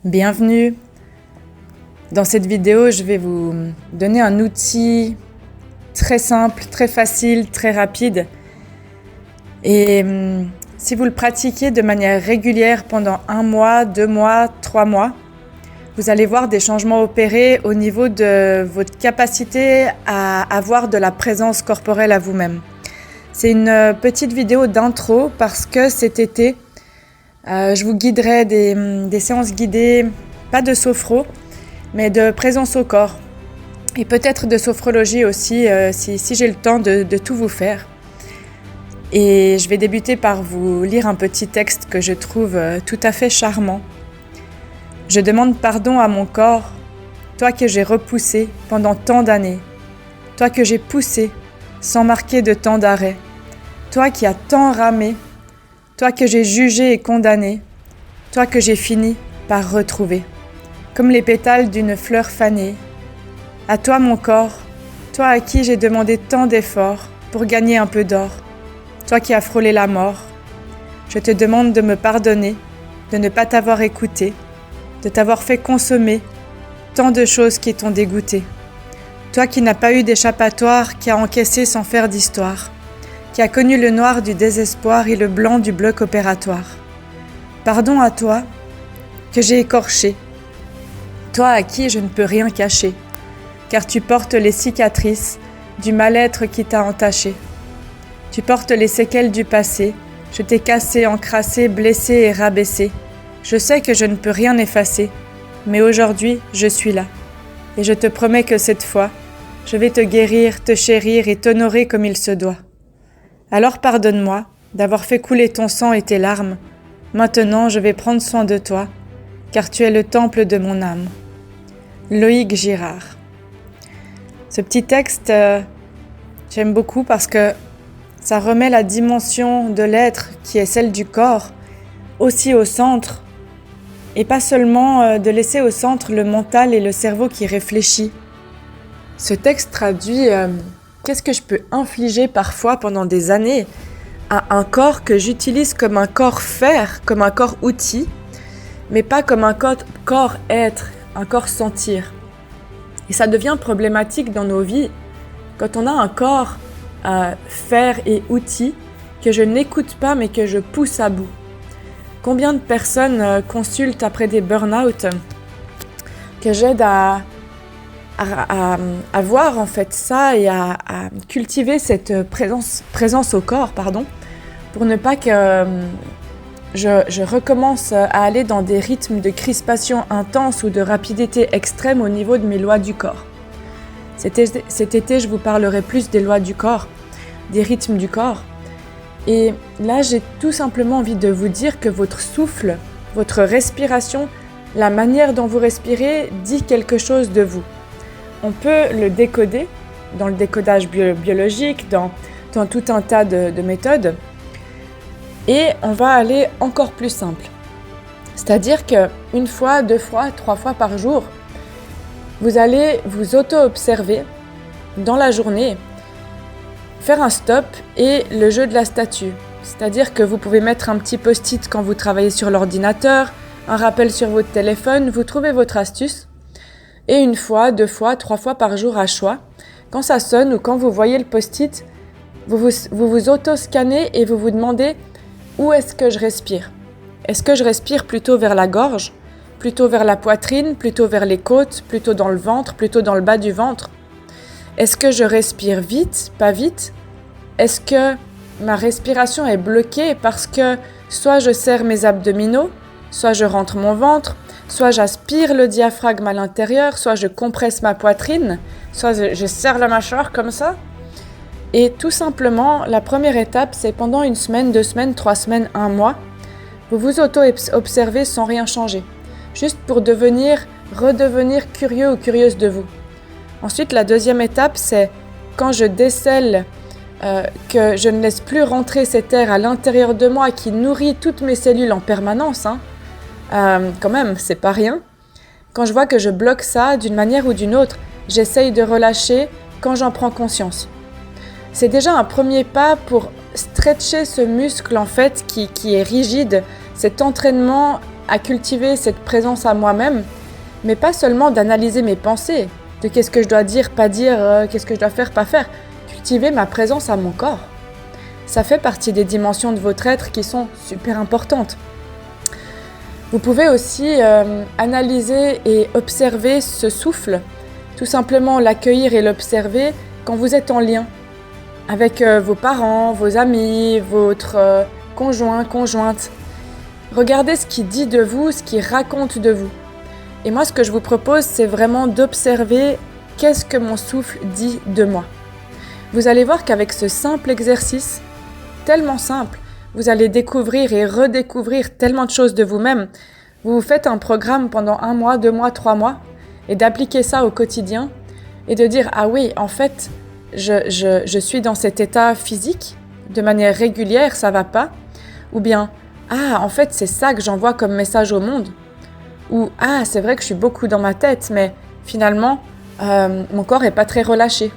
Bienvenue. Dans cette vidéo, je vais vous donner un outil très simple, très facile, très rapide. Et si vous le pratiquez de manière régulière pendant 1 mois, 2 mois, 3 mois, vous allez voir des changements opérés au niveau de votre capacité à avoir de la présence corporelle à vous-même. C'est une petite vidéo d'intro parce que cet été, je vous guiderai des séances guidées, pas de sophro, mais de présence au corps. Et peut-être de sophrologie aussi, si j'ai le temps de tout vous faire. Et je vais débuter par vous lire un petit texte que je trouve tout à fait charmant. Je demande pardon à mon corps, toi que j'ai repoussé pendant tant d'années, toi que j'ai poussé sans marquer de temps d'arrêt, toi qui as tant ramé, toi que j'ai jugé et condamné, toi que j'ai fini par retrouver, comme les pétales d'une fleur fanée. À toi mon corps, toi à qui j'ai demandé tant d'efforts pour gagner un peu d'or, toi qui as frôlé la mort, je te demande de me pardonner, de ne pas t'avoir écouté, de t'avoir fait consommer tant de choses qui t'ont dégoûté. Toi qui n'as pas eu d'échappatoire, qui a encaissé sans faire d'histoire, qui a connu le noir du désespoir et le blanc du bloc opératoire. Pardon à toi que j'ai écorché, toi à qui je ne peux rien cacher, car tu portes les cicatrices du mal-être qui t'a entaché. Tu portes les séquelles du passé, je t'ai cassé, encrassé, blessé et rabaissé. Je sais que je ne peux rien effacer, mais aujourd'hui, je suis là. Et je te promets que cette fois, je vais te guérir, te chérir et t'honorer comme il se doit. Alors pardonne-moi d'avoir fait couler ton sang et tes larmes. Maintenant, je vais prendre soin de toi, car tu es le temple de mon âme. Loïc Girard. Ce petit texte, j'aime beaucoup parce que ça remet la dimension de l'être qui est celle du corps aussi au centre. Et pas seulement de laisser au centre le mental et le cerveau qui réfléchit. Ce texte traduit qu'est-ce que je peux infliger parfois pendant des années à un corps que j'utilise comme un corps faire, comme un corps outil, mais pas comme un corps être, un corps sentir. Et ça devient problématique dans nos vies quand on a un corps faire et outil que je n'écoute pas mais que je pousse à bout. Combien de personnes consultent après des burn-out que j'aide à voir en fait ça et à cultiver cette présence au corps, pour ne pas que je recommence à aller dans des rythmes de crispation intense ou de rapidité extrême au niveau de mes lois du corps. Cet été, je vous parlerai plus des lois du corps, des rythmes du corps. Et là, j'ai tout simplement envie de vous dire que votre souffle, votre respiration, la manière dont vous respirez dit quelque chose de vous. On peut le décoder dans le décodage biologique, dans tout un tas de méthodes. Et on va aller encore plus simple. C'est-à-dire qu'une fois, 2 fois, 3 fois par jour, vous allez vous auto-observer dans la journée, faire un stop et le jeu de la statue. C'est-à-dire que vous pouvez mettre un petit post-it quand vous travaillez sur l'ordinateur, un rappel sur votre téléphone, vous trouvez votre astuce. Et 1 fois, 2 fois, 3 fois par jour à choix, quand ça sonne ou quand vous voyez le post-it, vous vous auto-scannez et vous vous demandez où est-ce que je respire. Est-ce que je respire plutôt vers la gorge, plutôt vers la poitrine, plutôt vers les côtes, plutôt dans le ventre, plutôt dans le bas du ventre? Est-ce que je respire vite, pas vite? Est-ce que ma respiration est bloquée parce que soit je serre mes abdominaux, soit je rentre mon ventre, soit j'aspire le diaphragme à l'intérieur, soit je compresse ma poitrine, soit je serre la mâchoire comme ça? Et tout simplement, la première étape, c'est pendant 1 semaine, 2 semaines, 3 semaines, 1 mois, vous vous auto-observez sans rien changer, juste pour redevenir curieux ou curieuse de vous. Ensuite, la deuxième étape, c'est quand je décèle que je ne laisse plus rentrer cet air à l'intérieur de moi qui nourrit toutes mes cellules en permanence. Quand même, c'est pas rien. Quand je vois que je bloque ça d'une manière ou d'une autre, j'essaye de relâcher quand j'en prends conscience. C'est déjà un premier pas pour stretcher ce muscle en fait qui est rigide, cet entraînement à cultiver cette présence à moi-même, mais pas seulement d'analyser mes pensées, de qu'est-ce que je dois dire, pas dire, qu'est-ce que je dois faire, pas faire. Cultiver ma présence à mon corps. Ça fait partie des dimensions de votre être qui sont super importantes. Vous pouvez aussi analyser et observer ce souffle, tout simplement l'accueillir et l'observer quand vous êtes en lien avec vos parents, vos amis, votre conjoint, conjointe. Regardez ce qu'il dit de vous, ce qu'il raconte de vous. Et moi, ce que je vous propose, c'est vraiment d'observer qu'est-ce que mon souffle dit de moi. Vous allez voir qu'avec ce simple exercice, tellement simple, vous allez découvrir et redécouvrir tellement de choses de vous-même. Vous vous faites un programme pendant 1 mois, 2 mois, 3 mois et d'appliquer ça au quotidien et de dire « Ah oui, en fait, je suis dans cet état physique de manière régulière, ça va pas » ou bien « Ah, en fait, c'est ça que j'envoie comme message au monde » ou « Ah, c'est vrai que je suis beaucoup dans ma tête, mais finalement, mon corps est pas très relâché. »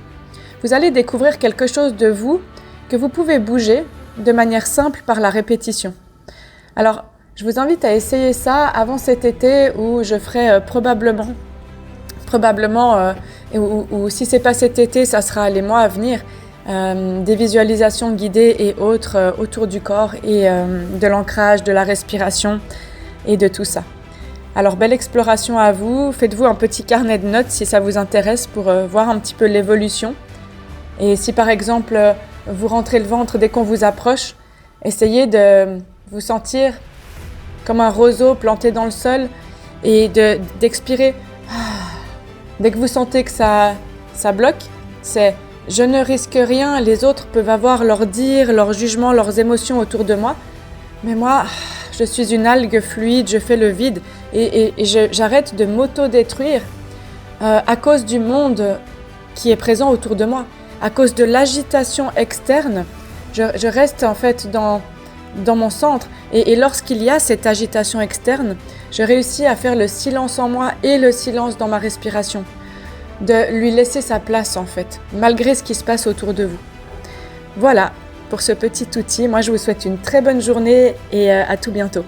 Vous allez découvrir quelque chose de vous que vous pouvez bouger de manière simple par la répétition. Alors, je vous invite à essayer ça avant cet été où je ferai probablement, ou si c'est pas cet été, ça sera les mois à venir, des visualisations guidées et autres autour du corps et de l'ancrage, de la respiration et de tout ça. Alors, belle exploration à vous. Faites-vous un petit carnet de notes si ça vous intéresse pour voir un petit peu l'évolution. Et si par exemple, vous rentrez le ventre dès qu'on vous approche, essayez de vous sentir comme un roseau planté dans le sol et d'expirer. Dès que vous sentez que ça bloque, c'est « je ne risque rien, les autres peuvent avoir leur dire, leur jugement, leurs émotions autour de moi, mais moi, je suis une algue fluide, je fais le vide et j'arrête de m'auto-détruire à cause du monde qui est présent autour de moi. À cause de l'agitation externe, je reste en fait dans mon centre et lorsqu'il y a cette agitation externe, je réussis à faire le silence en moi et le silence dans ma respiration, de lui laisser sa place en fait, malgré ce qui se passe autour de vous. Voilà pour ce petit outil. Moi, je vous souhaite une très bonne journée et à tout bientôt.